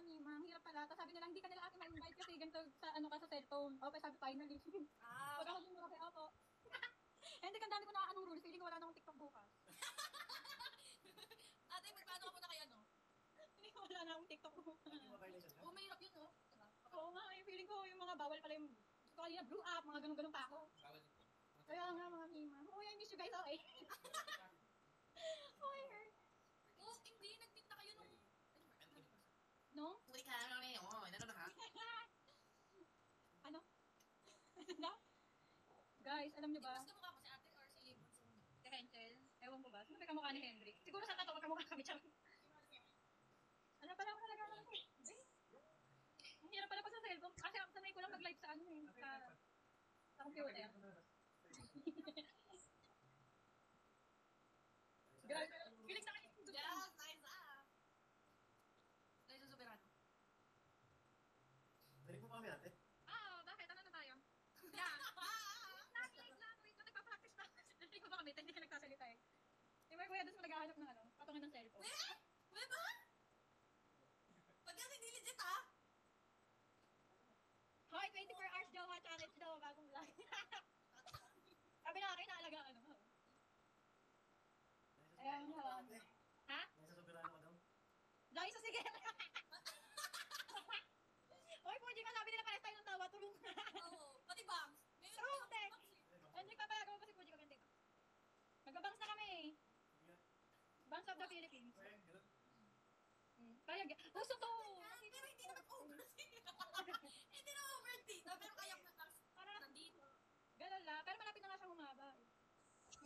Nima. Ang hirap pala. Tapos sabi nila, hindi ka nila ate ma-invite kasi ganito sa ano ka sa cellphone. Okay, sabi finally. Pag ako din kasi, opo. Hindi, ang dami ko na anong rules. Feeling ko wala na akong TikTok bukas. Ate, magpaano ka muna kay ano? Feeling ko wala na akong TikTok bukas. Oo, mahirap yun, no? Diba? Oo nga, feeling ko yung mga bawal pala yung gusto ko kanina blew up, mga ganun-ganun pa ako. Kaya nga mga Nima. Uy, I miss you guys, okay? Oh, I heard. Oh, hindi. Nag-meet na kayo nung... No? Uli ka na kami. Oo, ano na ha? Ano? Ano na? Guys, alam nyo ba? Mas kamukha mo si ate or si Bunso mo? Si Henchel, ewan ko ba? Sino ba kamukha ni Hendrik? Siguro sa tatawa kamukha kami siya. Ano pala ako talaga ako? Ang hirap pala pa sa cellphone. Kasi ang sanay ko lang mag-live sa ano eh. Sa computer. Guys, feeling na kayo. Yes, nice Nice Soberano. Balik mo kami ate. Bakit? Ano na tayo? Yeah. Nag-live lang. Wait, nagpa-practice na. Hindi ko ba kami? Hindi ka nagsasalita eh. Si Mark Kuya, doon mo naghahanap ng ano, patungan ng cellphone. Wait ba? Pag yan, hindi legit ha? Hoy, 24 hours Jowa challenge daw, bagong vlog. Sabi na akin, naalagaan ano. Ayan, ha? Nasa soberano ka daw. Dahil sa sige. Hoy, Puji ka, sabi nila pares tayo ng tawa, tulong. Oo. Pati bangs. Ngayon, True, yung Tex. bangs eh. Hindi ka pa, gawin pa si Puji, kaganti ka. Magbabangs na kami. Bangs of the Philippines. Kaya, gusto to. Pero hindi naman overseas. Hindi naman overseas. Pero kaya mo na Para, nandito. ganun lang. Pero malapit na nga siyang humaba.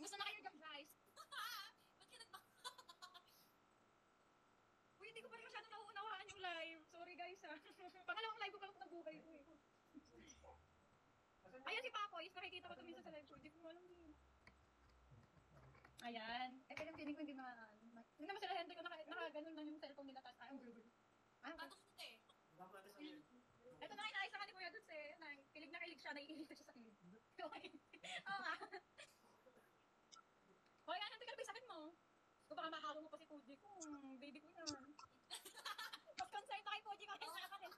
Gusto na kayo dyan, guys. Ba't ka nagba... Uy, hindi ko pa rin masyadong nauunawaan yung live. Sorry guys ha. Pangalawang live ko pa lang ng buhay ko eh. Ayan si Papoy, nakikita ko ito minsan sa live ko. Hindi ko alam yun. Ayan. Pero feeling ko hindi na... Hindi naman sila Henry ko nakaganon lang yung cellphone nila tapos ayong gulo. Patok mo eh. Baka natin sa amin. Ito na inaayos sa kanil Kuya Dudes eh. Kilig na kilig siya, naiilig siya sa kilig. Okay. Oo nga. Hoy, ano ka na ba yung sakit mo? Kung baka makakawa mo pa si Puji ko, baby ko yan. Mas concerned na kay Puji ka rin sa akin.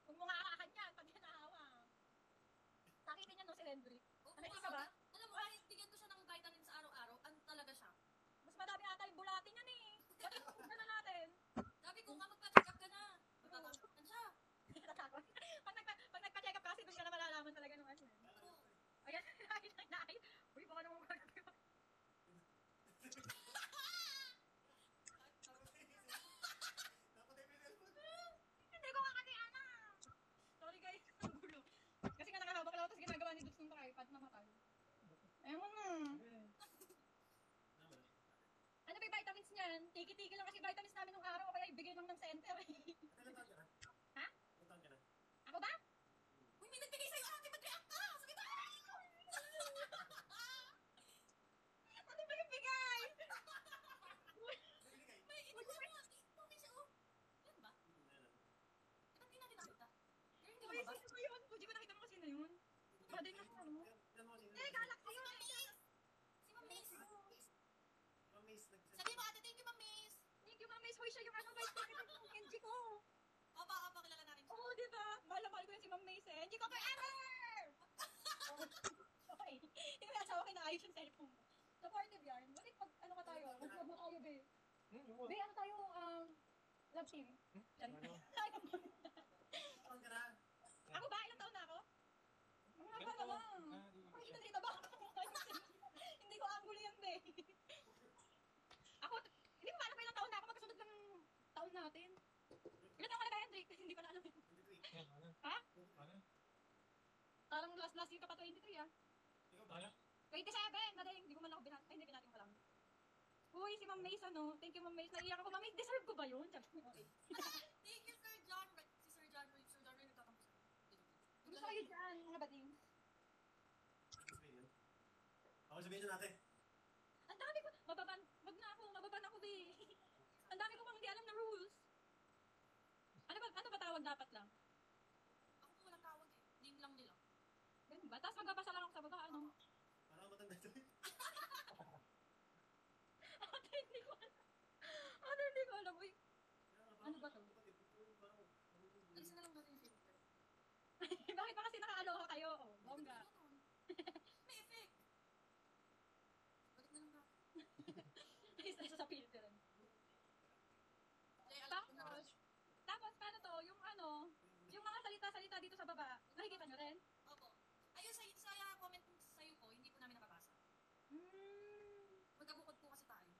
Kung mga akakan yan, pag yan naawa. Sakitin niya no si Hendrik. Nakikita ka ba? Alam mo, kahit bigyan ko siya ng vitamins araw-araw, ano talaga siya? Mas madami ata yung bulatin yan eh. Bakit kung na natin? Sabi ko nga, magpa-check up ka na. Matatakutan siya. Natatakot. Pag nagpa-check up kasi doon ka na malalaman talaga nung ano. Ayan, ay. Uy, baka naman magagawa. Hindi ko kakatiana. Sorry guys, ang gulo. Kasi nga nakahawak lang tapos ginagawa ni Dutz ng tripod namatay. Ewan na. Ano ba yung vitamins niyan? Tiki-tiki lang kasi vitamins namin nung araw kaya ibigay lang ng center eh. Ha? Ako ba? Uy, may nagbigay sa'yo ate, mag-react ka! Sabi ba? Ano ba yung bigay? May ito mo. Okay siya, oh. Yan ba? Ba't di natin nakita? Pero hindi Uy, mo ba? sino ba yun? Puji ba nakita mo kasi na yun? Bada yung nasa ano? Eh, galaxy yun eh. Si Ma'am Miss. Mamis, Sabi mo ate, thank you Ma'am Miss. Thank you, Ma'am Miss. Hoy, siya yung ano, vice president ng NG ko. Opa, kilala natin siya. Oo, di ba? Mahal na mahal ko yan si Ma'am Mace eh. NG ko forever! Okay. Hindi ko yung asawa kinaayos yung cellphone mo. Supportive yan. Bakit pag ano ka tayo? Mag-vlog na tayo, be. Be, ano tayo, love team. Yan. Ako ba? Ilang taon na ako? Ang haba naman. Makikita dito ba? Hindi ko angulo yan, be. Ako, hindi ko alam pa ilang taon na ako. Magkasunod lang taon natin. Ilan taon ka na ba, Hendrik? Hindi ko na alam. Ha? Parang last year ka pa 23 ah. 27, madaling, hindi ko man ako binat. Ay, hindi binatin ko lang. Uy, si Ma'am Mace, ano? Thank you, Ma'am Mace. Naiiyak ako, Ma'am Mace. Deserve ko ba yun? Okay. Thank you, Sir John. Si Sir John Ray. Sir John Ray nagtatampo siya. Gusto kayo dyan, mga bading. Ako sabihin natin. Ang dami ko, mababan ako, be. Ang dami ko pang hindi alam na rules. Ano ba tawag dapat lang? Ako po walang tawag eh. Name lang nila. Ganun ba? Tapos magbabasa lang ako sa baba, ano? Parang matanda ito. Ate, hindi ko alam. Uy, ano ba to? pa kasi nakakaloka kayo. Oh, bongga. May effect. Balik na lang ba? Isa sa filter. Jay, alam ko na. Tapos, paano to? Yung ano, yung mga salita-salita dito sa baba, nakikita nyo rin? Opo. Ayun, sa comment sa'yo ko, hindi po namin nakabasa. Magkabukod po kasi tayo.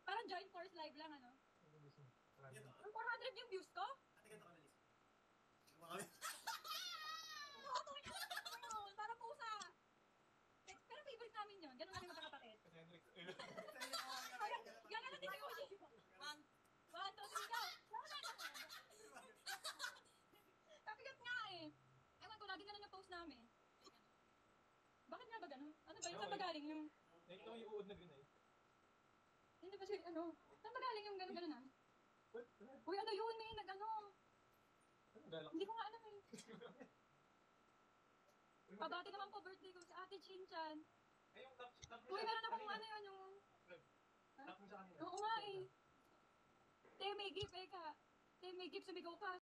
Parang joint force live lang, ano? Ito. Yung 400 yung views ko? Ate, ganito ka na, Liz. Gumawa kami. Parang pusa. Pero favorite namin yun. Ganun kami magkakapatid. Ganun natin si Uji. One. 1, 2, 3, go! Kapigat nga eh. Ewan ko, lagi ganun yung post namin. Bakit nga ba ganun? Ano ba yun? Saan ba galing yung... Nakita ko yung uod na gano'n eh. Hindi ba siya, ano? Saan ba galing yung ganun ah? Uy, ano yun eh? Nag-ano? Ano galak? Hindi ko nga alam eh. Pabati naman po birthday ko si Ate Chinchan. Ay, yung tap Uy, meron akong ano yun yung... Tap mo sa kanila. Oo nga eh. Te, may gift eh ka. Te, may gift sumigaw ka.